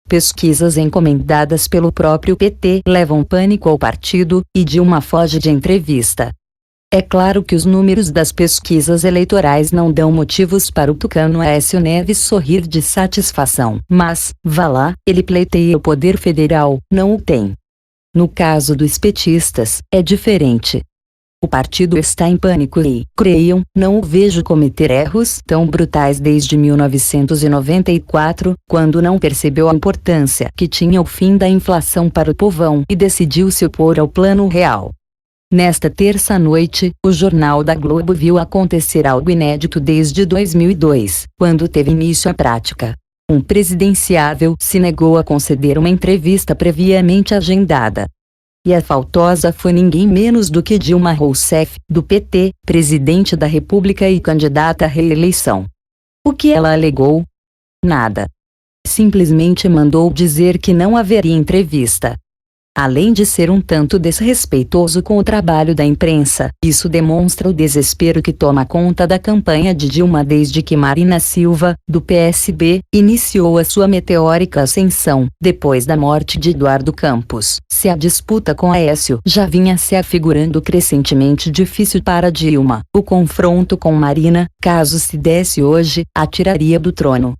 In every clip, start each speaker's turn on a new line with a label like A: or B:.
A: pesquisas encomendadas pelo próprio PT levam pânico ao partido, e Dilma foge de entrevista. É claro que os números das pesquisas eleitorais não dão motivos para o tucano Aécio Neves sorrir de satisfação. Mas, vá lá, ele pleiteia o poder federal, não o tem. No caso dos petistas, é diferente. O partido está em pânico e, creiam, não o vejo cometer erros tão brutais desde 1994, quando não percebeu a importância que tinha o fim da inflação para o povão e decidiu se opor ao Plano Real. Nesta terça-noite, o Jornal da Globo viu acontecer algo inédito desde 2002, quando teve início a prática. Um presidenciável se negou a conceder uma entrevista previamente agendada. E a faltosa foi ninguém menos do que Dilma Rousseff, do PT, presidente da República e candidata à reeleição. O que ela alegou? Nada. Simplesmente mandou dizer que não haveria entrevista. Além de ser um tanto desrespeitoso com o trabalho da imprensa, isso demonstra o desespero que toma conta da campanha de Dilma desde que Marina Silva, do PSB, iniciou a sua meteórica ascensão, depois da morte de Eduardo Campos. Se a disputa com Aécio já vinha se afigurando crescentemente difícil para Dilma, o confronto com Marina, caso se desse hoje, a tiraria do trono.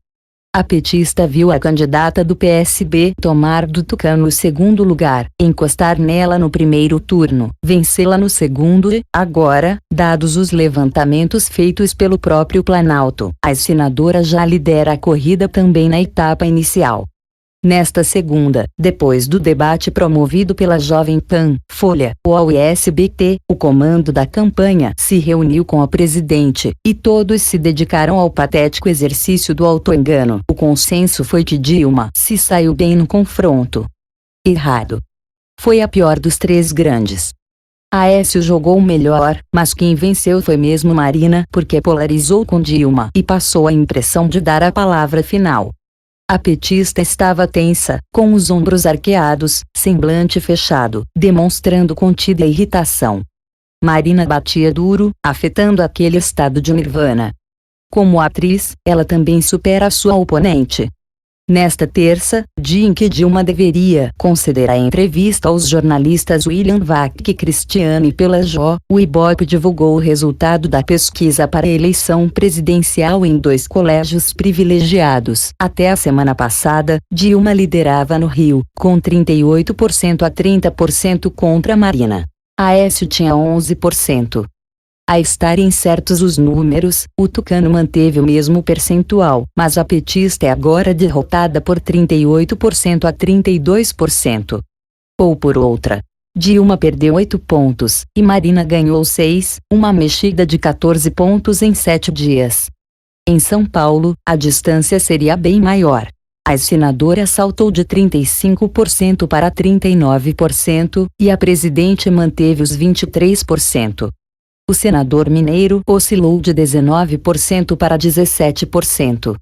A: A petista viu a candidata do PSB tomar do tucano o segundo lugar, encostar nela no primeiro turno, vencê-la no segundo e, agora, dados os levantamentos feitos pelo próprio Planalto, a senadora já lidera a corrida também na etapa inicial. Nesta segunda, depois do debate promovido pela Jovem Pan, Folha, UOL e SBT, o comando da campanha se reuniu com a presidente, e todos se dedicaram ao patético exercício do autoengano. O consenso foi que Dilma se saiu bem no confronto. Errado. Foi a pior dos três grandes. Aécio jogou melhor, mas quem venceu foi mesmo Marina, porque polarizou com Dilma e passou a impressão de dar a palavra final. A petista estava tensa, com os ombros arqueados, semblante fechado, demonstrando contida irritação. Marina batia duro, afetando aquele estado de nirvana. Como atriz, ela também supera a sua oponente. Nesta terça, dia em que Dilma deveria conceder a entrevista aos jornalistas William Vac e Cristiane Pelajó, o Ibope divulgou o resultado da pesquisa para a eleição presidencial em 2 colégios privilegiados. Até a semana passada, Dilma liderava no Rio, com 38% a 30% contra Marina. Aécio tinha 11%. A estarem certos os números, o tucano manteve o mesmo percentual, mas a petista é agora derrotada por 38% a 32%. Ou por outra, Dilma perdeu 8 pontos, e Marina ganhou 6, uma mexida de 14 pontos em 7 dias. Em São Paulo, a distância seria bem maior. A senadora saltou de 35% para 39%, e a presidente manteve os 23%. O senador mineiro oscilou de 19% para 17%.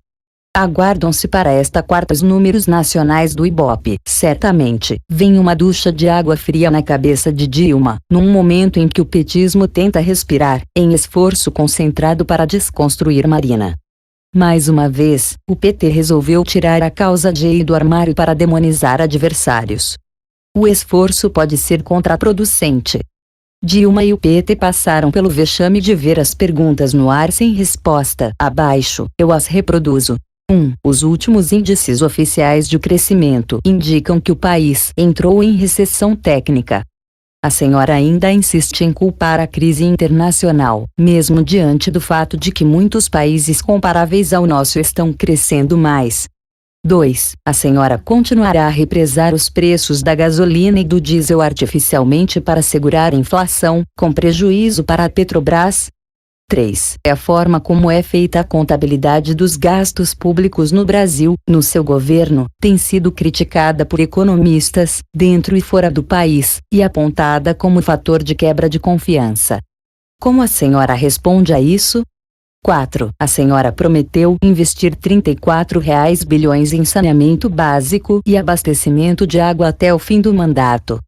A: Aguardam-se para esta quarta os números nacionais do Ibope. Certamente, vem uma ducha de água fria na cabeça de Dilma, num momento em que o petismo tenta respirar, em esforço concentrado para desconstruir Marina. Mais uma vez, o PT resolveu tirar a causa Gay do armário para demonizar adversários. O esforço pode ser contraproducente. Dilma e o PT passaram pelo vexame de ver as perguntas no ar sem resposta. Abaixo, eu as reproduzo. 1. Os últimos índices oficiais de crescimento indicam que o país entrou em recessão técnica. A senhora ainda insiste em culpar a crise internacional, mesmo diante do fato de que muitos países comparáveis ao nosso estão crescendo mais. 2. A senhora continuará a represar os preços da gasolina e do diesel artificialmente para segurar a inflação, com prejuízo para a Petrobras? 3. É a forma como é feita a contabilidade dos gastos públicos no Brasil, no seu governo, tem sido criticada por economistas, dentro e fora do país, e apontada como fator de quebra de confiança. Como a senhora responde a isso? 4. A senhora prometeu investir R$ 34 bilhões em saneamento básico e abastecimento de água até o fim do mandato.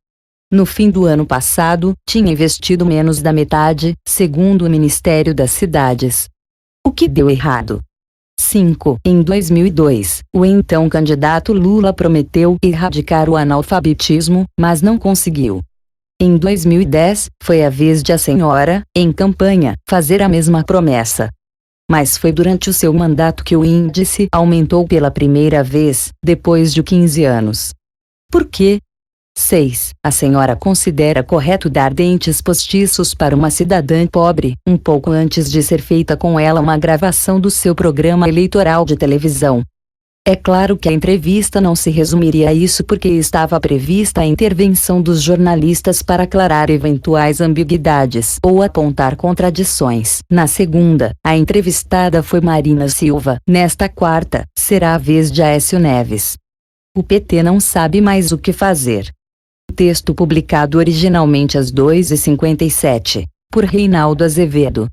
A: No fim do ano passado, tinha investido menos da metade, segundo o Ministério das Cidades. O que deu errado? 5. Em 2002, o então candidato Lula prometeu erradicar o analfabetismo, mas não conseguiu. Em 2010, foi a vez de a senhora, em campanha, fazer a mesma promessa. Mas foi durante o seu mandato que o índice aumentou pela primeira vez, depois de 15 anos. Por quê? 6. A senhora considera correto dar dentes postiços para uma cidadã pobre, um pouco antes de ser feita com ela uma gravação do seu programa eleitoral de televisão? É claro que a entrevista não se resumiria a isso porque estava prevista a intervenção dos jornalistas para aclarar eventuais ambiguidades ou apontar contradições. Na segunda, a entrevistada foi Marina Silva. Nesta quarta, será a vez de Aécio Neves. O PT não sabe mais o que fazer. Texto publicado originalmente às 2h57, por Reinaldo Azevedo.